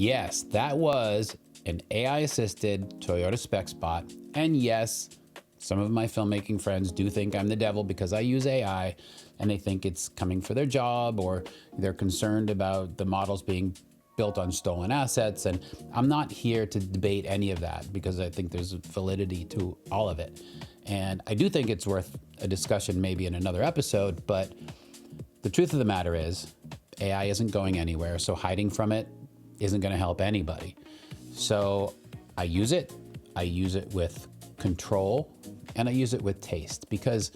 Yes, that was an AI-assisted Toyota Spec spot. And yes, some of my filmmaking friends do think I'm the devil because I use AI and they think it's coming for their job, or they're concerned about the models being built on stolen assets. And I'm not here to debate any of that because I think there's validity to all of it. And I do think it's worth a discussion maybe in another episode, but the truth of the matter is AI isn't going anywhere, so hiding from it isn't going to help anybody. So I use it with control, and I use it with taste, because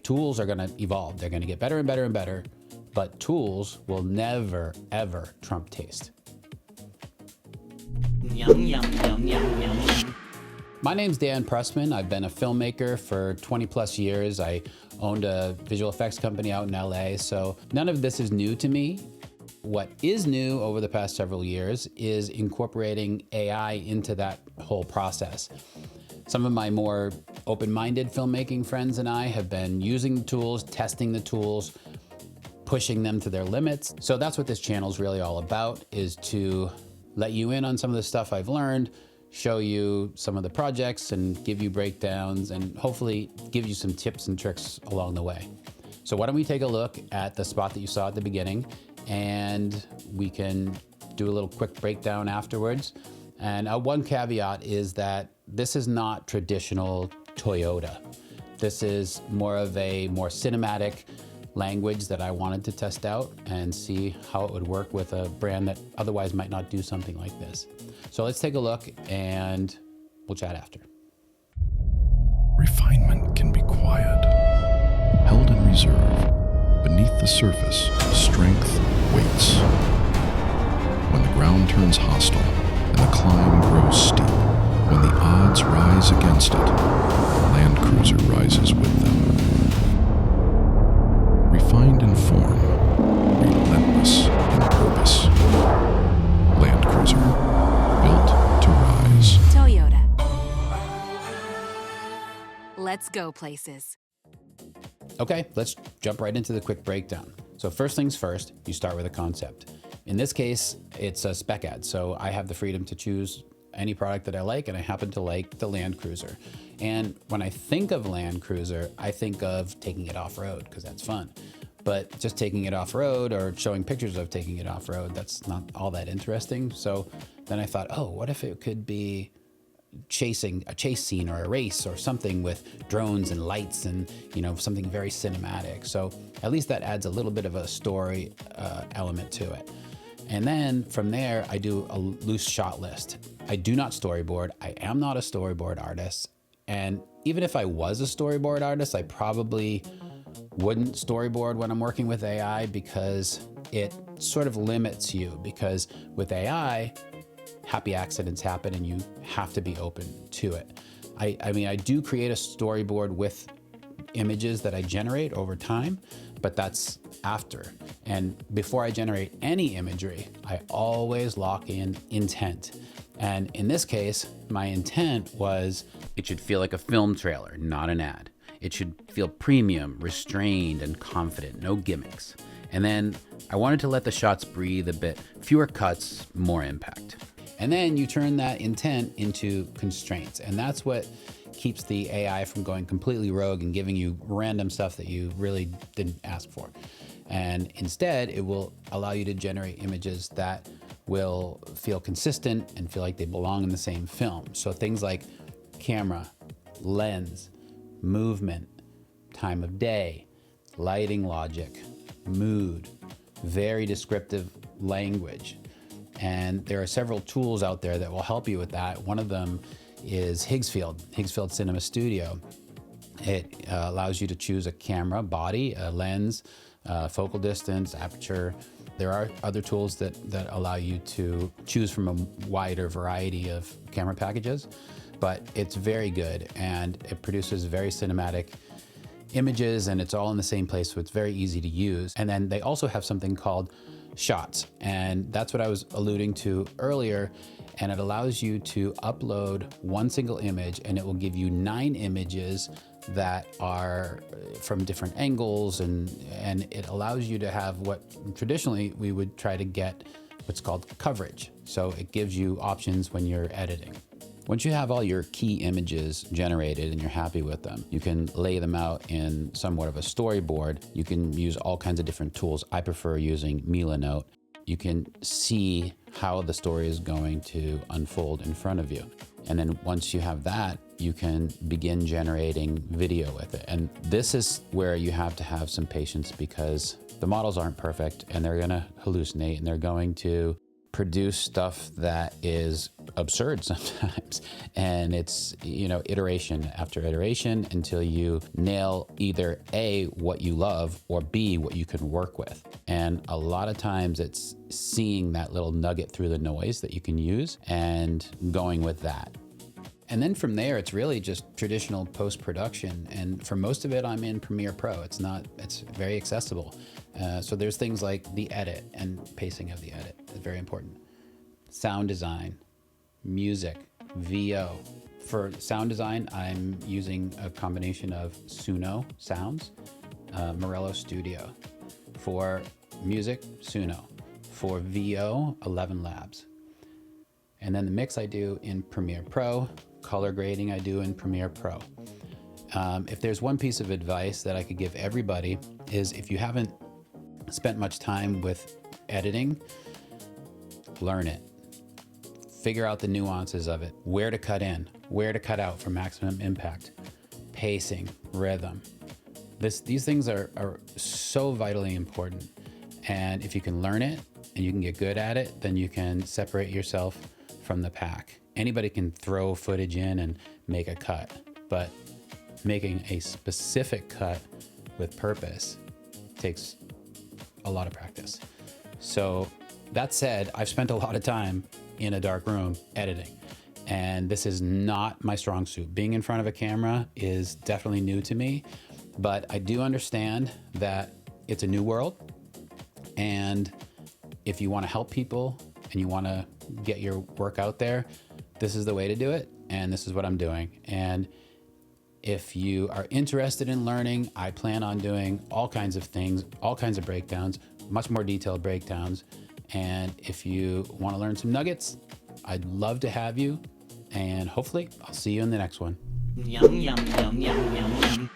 tools are going to evolve. They're going to get better and better and better, but tools will never, ever trump taste. Yum, yum, yum, yum, yum. My name's Dan Pressman. I've been a filmmaker for 20 plus years. I owned a visual effects company out in LA, so none of this is new to me. What is new over the past several years is incorporating AI into that whole process. Some of my more open-minded filmmaking friends and I have been using the tools, testing the tools, pushing them to their limits. So that's what this channel is really all about, is to let you in on some of the stuff I've learned, show you some of the projects and give you breakdowns, and hopefully give you some tips and tricks along the way. So why don't we take a look at the spot that you saw at the beginning, and we can do a little quick breakdown afterwards. And one caveat is that this is not traditional Toyota. This is more of a more cinematic language that I wanted to test out and see how it would work with a brand that otherwise might not do something like this. So let's take a look and we'll chat after. Refinement can be quiet, held in reserve. Beneath the surface, strength waits. When the ground turns hostile and the climb grows steep, when the odds rise against it, Land Cruiser rises with them. Refined in form, relentless in purpose. Land Cruiser, built to rise. Toyota. Let's go places. Okay, let's jump right into the quick breakdown. So first things first, you start with a concept. In this case, it's a spec ad, so I have the freedom to choose any product that I like, and I happen to like the Land Cruiser. And when I think of Land Cruiser, I think of taking it off-road, because that's fun. But just taking it off-road or showing pictures of taking it off-road, that's not all that interesting. So then I thought, oh, what if it could be chasing a chase scene or a race or something with drones and lights and, you know, something very cinematic. So at least that adds a little bit of a story element to it. And then from there, I do a loose shot list. I do not storyboard. I am not a storyboard artist. And even if I was a storyboard artist, I probably wouldn't storyboard when I'm working with AI, because it sort of limits you, because with AI, happy accidents happen and you have to be open to it. I mean, I do create a storyboard with images that I generate over time, but that's after. And before I generate any imagery, I always lock in intent. And in this case, my intent was it should feel like a film trailer, not an ad. It should feel premium, restrained, and confident, no gimmicks. And then I wanted to let the shots breathe a bit, fewer cuts, more impact. And then you turn that intent into constraints. And that's what keeps the AI from going completely rogue and giving you random stuff that you really didn't ask for. And instead, it will allow you to generate images that will feel consistent and feel like they belong in the same film. So things like camera, lens, movement, time of day, lighting logic, mood, very descriptive language. And there are several tools out there that will help you with that. One of them is Higgsfield Cinema Studio. It allows you to choose a camera body, a lens, focal distance, aperture. There are other tools that allow you to choose from a wider variety of camera packages, but it's very good and it produces very cinematic images, and it's all in the same place, so it's very easy to use. And then they also have something called Shots, and that's what I was alluding to earlier, and it allows you to upload one single image and it will give you 9 images that are from different angles, and it allows you to have what traditionally we would try to get what's called coverage. So it gives you options when you're editing. Once you have all your key images generated and you're happy with them, you can lay them out in somewhat of a storyboard. You can use all kinds of different tools. I prefer using Mila. You can see how the story is going to unfold in front of you. And then once you have that, you can begin generating video with it. And this is where you have to have some patience, because the models aren't perfect and they're gonna hallucinate and they're going to produce stuff that is absurd sometimes. And it's, iteration after iteration until you nail either A, what you love, or B, what you can work with. And a lot of times it's seeing that little nugget through the noise that you can use and going with that. And then from there, it's really just traditional post-production. And for most of it, I'm in Premiere Pro. It's very accessible. So there's things like the edit and pacing of the edit. It's very important. Sound design, music, VO. For sound design, I'm using a combination of Suno sounds, Mirelo Studio. For music, Suno. For VO, 11 Labs. And then the mix I do in Premiere Pro, color grading I do in Premiere Pro. If there's one piece of advice that I could give everybody is, if you haven't spent much time with editing, learn it. Figure out the nuances of it, where to cut in, where to cut out for maximum impact, pacing, rhythm. These things are so vitally important. And if you can learn it and you can get good at it, then you can separate yourself from the pack. Anybody can throw footage in and make a cut, but making a specific cut with purpose takes a lot of practice. So that said, I've spent a lot of time in a dark room editing, and this is not my strong suit. Being in front of a camera is definitely new to me, but I do understand that it's a new world. And if you want to help people and you want to get your work out there, this is the way to do it. And this is what I'm doing. And if you are interested in learning, I plan on doing all kinds of things, all kinds of breakdowns, much more detailed breakdowns. And if you want to learn some nuggets, I'd love to have you. And hopefully I'll see you in the next one. Yum, yum, yum, yum, yum, yum.